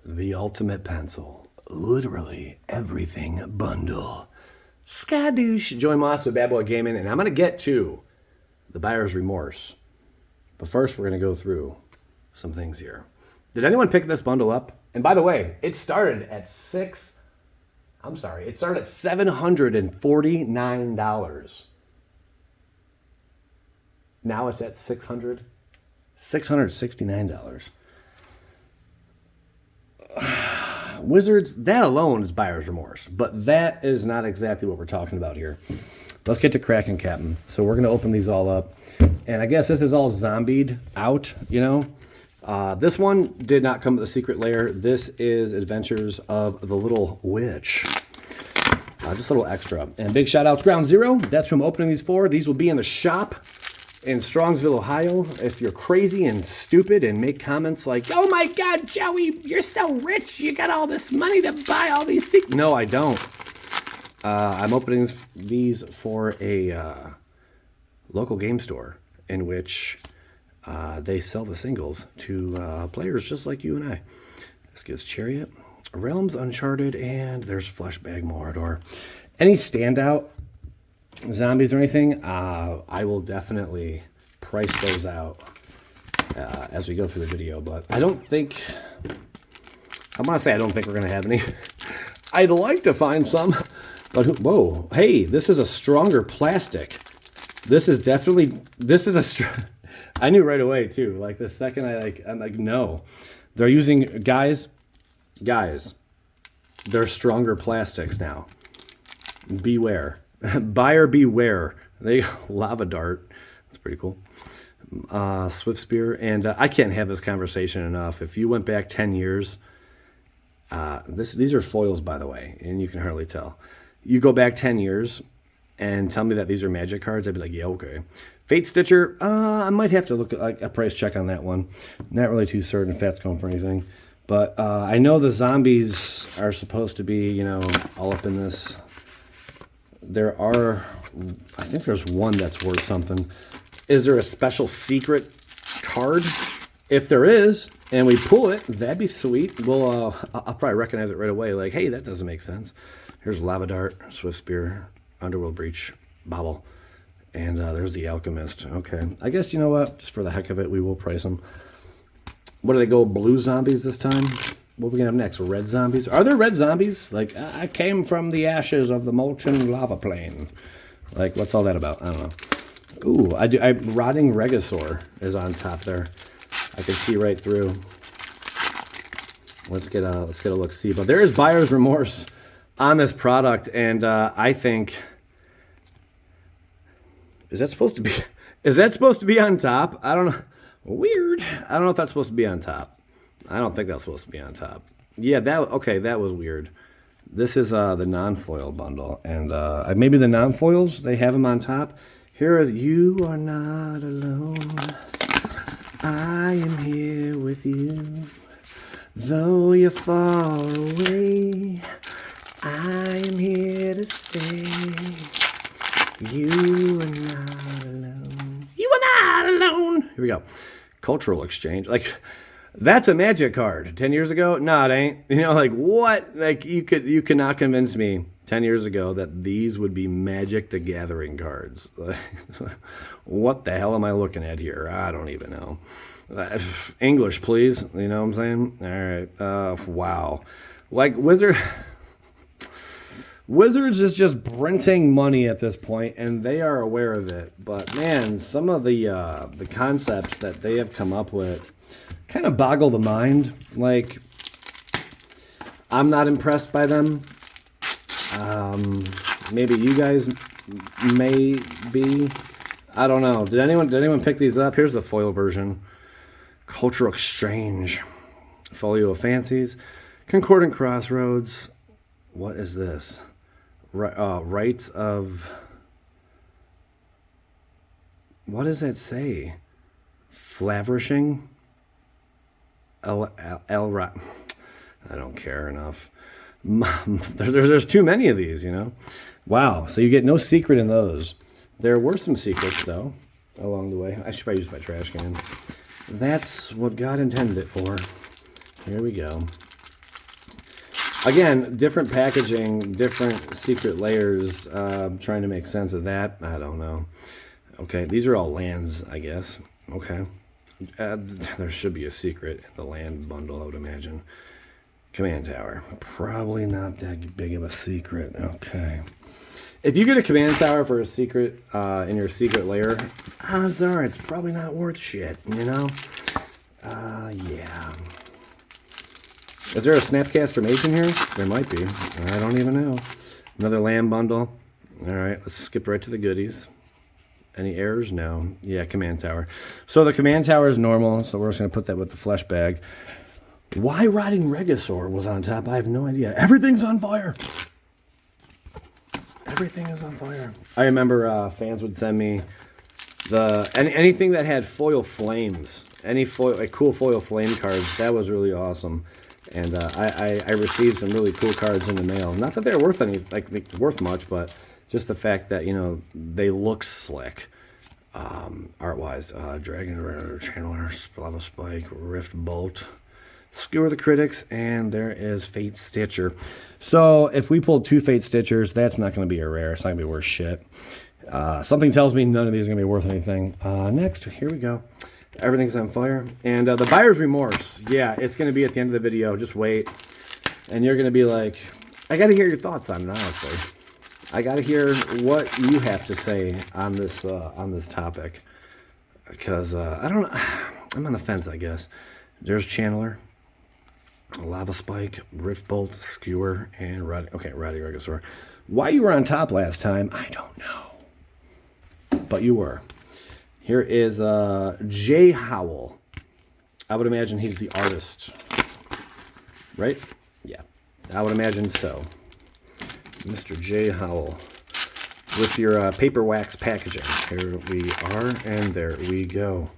The ultimate pencil. Literally everything bundle. Skadoosh. Join Moss with Bad Boy Gaming, and I'm going to get to the buyer's remorse. But first, we're going to go through some things here. Did anyone pick this bundle up? And by the way, it started at $749. Now it's at $669. Wizards, that alone is buyer's remorse, but that is not exactly what we're talking about here. Let's get to Kraken Captain. So we're going to open these all up, and I guess this is all zombied out, you know. This one did not come with a secret lair. This is Adventures of the Little Witch. Just a little extra. And big shout out to Ground Zero. That's who I'm opening these for. These will be in the shop in Strongsville, Ohio. If you're crazy and stupid and make comments like, "Oh my God, Joey, you're so rich. You got all this money to buy all these secrets." No, I don't. I'm opening these for a local game store in which they sell the singles to players just like you and I. This gives Chariot, Realms Uncharted, and there's Fleshbag Mordor. Any standout zombies or anything, I will definitely price those out as we go through the video, but I want to say I don't think we're going to have any. I'd like to find some, but whoa, hey, this is a stronger plastic. I knew right away too. Like the second I'm like, no, they're using, guys, they're stronger plastics now. Beware. Buyer beware. They lava dart. That's pretty cool. Swift spear, and I can't have this conversation enough. If you went back 10 years, these are foils, by the way, and you can hardly tell. You go back 10 years and tell me that these are magic cards, I'd be like, yeah, okay. Fate Stitcher, I might have to look at like a price check on that one. Not really too certain if that's going for anything. But I know the zombies are supposed to be, you know, all up in this. I think there's one that's worth something. Is there a special secret card? If there is, and we pull it, that'd be sweet. I'll probably recognize it right away. Like, hey, that doesn't make sense. Here's Lava Dart, Swift Spear, Underworld Breach, Bobble, and there's the Alchemist. Okay, I guess, you know what? Just for the heck of it, we will price them. What do they go? Blue zombies this time? What are we going to have next? Red zombies? Are there red zombies? Like, I came from the ashes of the molten lava plain. Like, what's all that about? I don't know. Ooh, Rotting Regisaur is on top there. I can see right through. Let's get a look-see. But there is buyer's remorse on this product, and I think, is that supposed to be on top? I don't know. Weird. I don't know if that's supposed to be on top. I don't think that's supposed to be on top. Yeah, that was weird. This is the non-foil bundle, and maybe the non-foils, they have them on top. Here is You Are Not Alone. I am here with you. Though you're far away, I am here to stay. You are not alone. You are not alone. Here we go. Cultural exchange. Like, that's a Magic card. 10 years ago? No, it ain't. You know, like, what? Like, you cannot convince me 10 years ago that these would be Magic the Gathering cards. What the hell am I looking at here? I don't even know. English, please. You know what I'm saying? All right. Wow. Like, Wizards is just printing money at this point, and they are aware of it. But, man, some of the concepts that they have come up with kind of boggle the mind. Like, I'm not impressed by them. Maybe you guys may be. I don't know. Did anyone pick these up? Here's the foil version. Cultural Exchange. Folio of Fancies. Concordant Crossroads. What is this? Rights of... What does that say? Flourishing? I don't care enough. There's too many of these, you know. Wow. So you get no secret in those. There were some secrets, though, along the way. I should probably use my trash can. That's what God intended it for. Here we go. Again, different packaging, different secret layers. Trying to make sense of that. I don't know. Okay, these are all lands, I guess. Okay. There should be a secret in the land bundle, I would imagine. Command tower. Probably not that big of a secret. Okay. If you get a command tower for a secret in your secret layer, odds are it's probably not worth shit, you know? Yeah. Is there a Snapcaster Mage in here? There might be. I don't even know. Another land bundle. All right, let's skip right to the goodies. Any errors? No. Yeah, command tower. So the command tower is normal, so we're just going to put that with the flesh bag. Why Rotting Regisaur was on top, I have no idea. Everything's on fire. Everything is on fire. I remember fans would send me anything that had foil flames, any foil, like cool foil flame cards. That was really awesome. And I received some really cool cards in the mail. Not that they're worth worth much, but just the fact that, you know, they look slick. Art-wise, Dragon Channeler, Lava Spike, Rift Bolt, Skewer the Critics, and there is Fate Stitcher. So if we pulled 2 Fate Stitchers, that's not going to be a rare. It's not going to be worth shit. Something tells me none of these are going to be worth anything. Next, here we go. Everything's on fire. And the Buyer's Remorse. Yeah, it's going to be at the end of the video. Just wait. And you're going to be like, I got to hear your thoughts on it, honestly. I got to hear what you have to say on this topic. Because, I don't know. I'm on the fence, I guess. There's Channeler, Lava Spike, Rift Bolt, Skewer, and Rotting Regisaur. Why you were on top last time, I don't know. But you were. Here is Jay Howell. I would imagine he's the artist. Right? Yeah. I would imagine so. Mr. Jay Howell. With your paper wax packaging. Here we are, and there we go.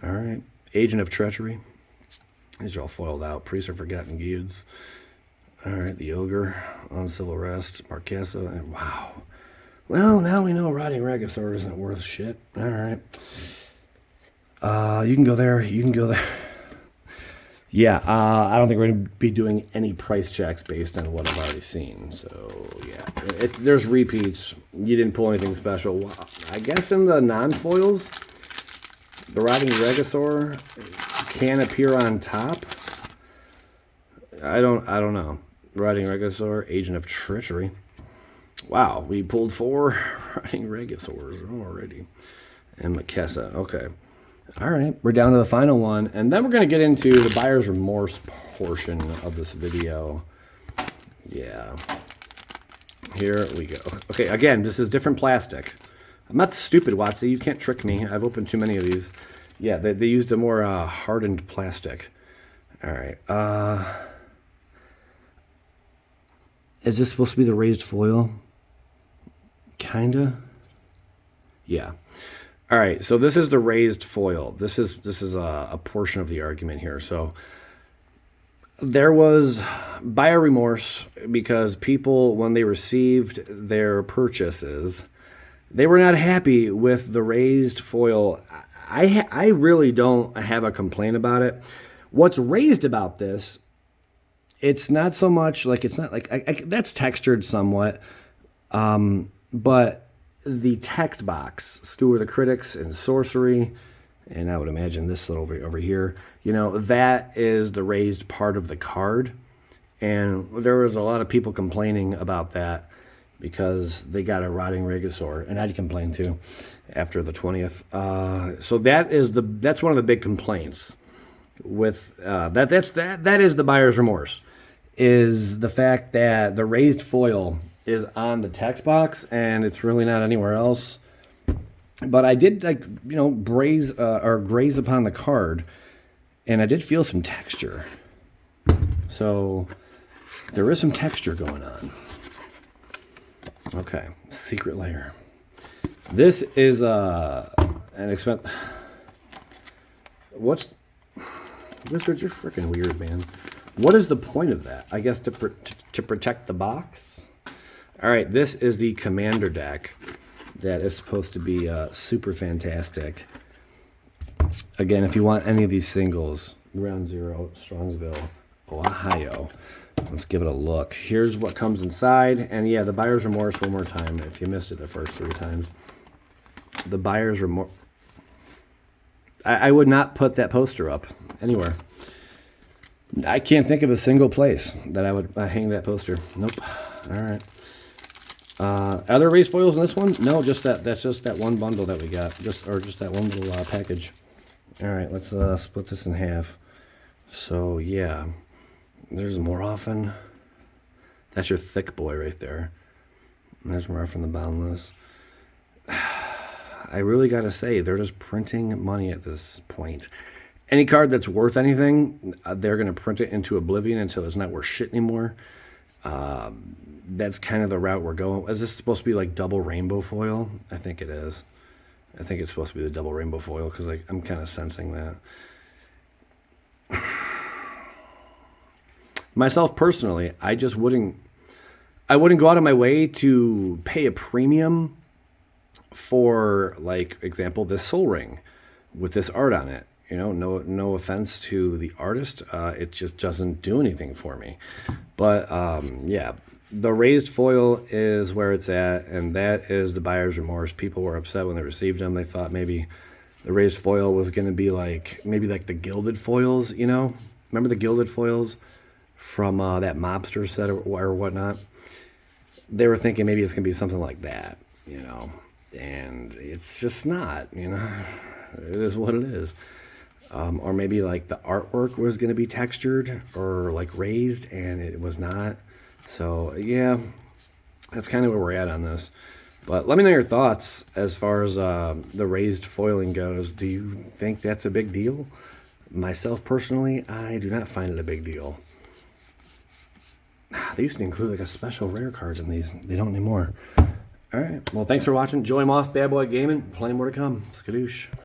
All right. Agent of Treachery. These are all foiled out. Priests of Forgotten Guilds. All right. The Ogre. On Civil Rest. Marquesa. And wow. Well, now we know Rotting Regisaur isn't worth shit. All right. You can go there. You can go there. Yeah, I don't think we're going to be doing any price checks based on what I've already seen. So, yeah. There's repeats. You didn't pull anything special. I guess in the non-foils, the Rotting Regisaur can appear on top. I don't know. Rotting Regisaur, Agent of Treachery. Wow, we pulled 4 Rotting Regisaurs already. And Marquesa, okay. All right, we're down to the final one. And then we're going to get into the Buyer's Remorse portion of this video. Yeah. Here we go. Okay, again, this is different plastic. I'm not stupid, Watsy. You can't trick me. I've opened too many of these. Yeah, they used a more hardened plastic. All right. Is this supposed to be the raised foil? Kinda. Yeah. All right. So this is the raised foil. This is a portion of the argument here. So there was buyer remorse because people, when they received their purchases, they were not happy with the raised foil. I really don't have a complaint about it. What's raised about this? It's not so much like it's not like that's textured somewhat. But the text box, Skewer the Critics and Sorcery, and I would imagine this little over here, you know, that is the raised part of the card. And there was a lot of people complaining about that because they got a Rotting Regisaur, and I'd complain too after the 20th. So that's one of the big complaints with that is the Buyer's Remorse, is the fact that the raised foil is on the text box and it's really not anywhere else. But I did graze upon the card, and I did feel some texture. So there is some texture going on. Okay, secret layer. This is an expense. Wizards are freaking weird, man. What is the point of that? I guess to protect the box. All right, this is the Commander deck that is supposed to be super fantastic. Again, if you want any of these singles, Ground Zero, Strongsville, Ohio. Let's give it a look. Here's what comes inside. And yeah, the buyer's remorse one more time if you missed it the first 3 times. The buyer's remorse. I would not put that poster up anywhere. I can't think of a single place that I would hang that poster. Nope. All right. Are there raised foils in this one? No, just that. That's just that one bundle that we got. Just that one little package. All right, let's split this in half. So yeah, there's more often. That's your thick boy right there. And there's more often the boundless. I really gotta say, they're just printing money at this point. Any card that's worth anything, they're gonna print it into oblivion until it's not worth shit anymore. That's kind of the route we're going. Is this supposed to be like double rainbow foil? I think it is. I think it's supposed to be the double rainbow foil because I'm kind of sensing that. Myself personally, I wouldn't go out of my way to pay a premium for, like, example, this Soul Ring with this art on it. You know, no offense to the artist, it just doesn't do anything for me. But yeah, the raised foil is where it's at, and that is the buyer's remorse. People were upset when they received them. They thought maybe the raised foil was going to be like maybe like the gilded foils. You know, remember the gilded foils from that mobster set or whatnot? They were thinking maybe it's going to be something like that. You know. And it's just not, you know, it is what it is. Or maybe like the artwork was going to be textured or like raised and it was not. So yeah, that's kind of where we're at on this. But let me know your thoughts as far as the raised foiling goes. Do you think that's a big deal? Myself personally, I do not find it a big deal. They used to include like a special rare cards in these. They don't anymore. All right. Well, thanks for watching. Joey Moss, Bad Boy Gaming. Plenty more to come. Skadoosh.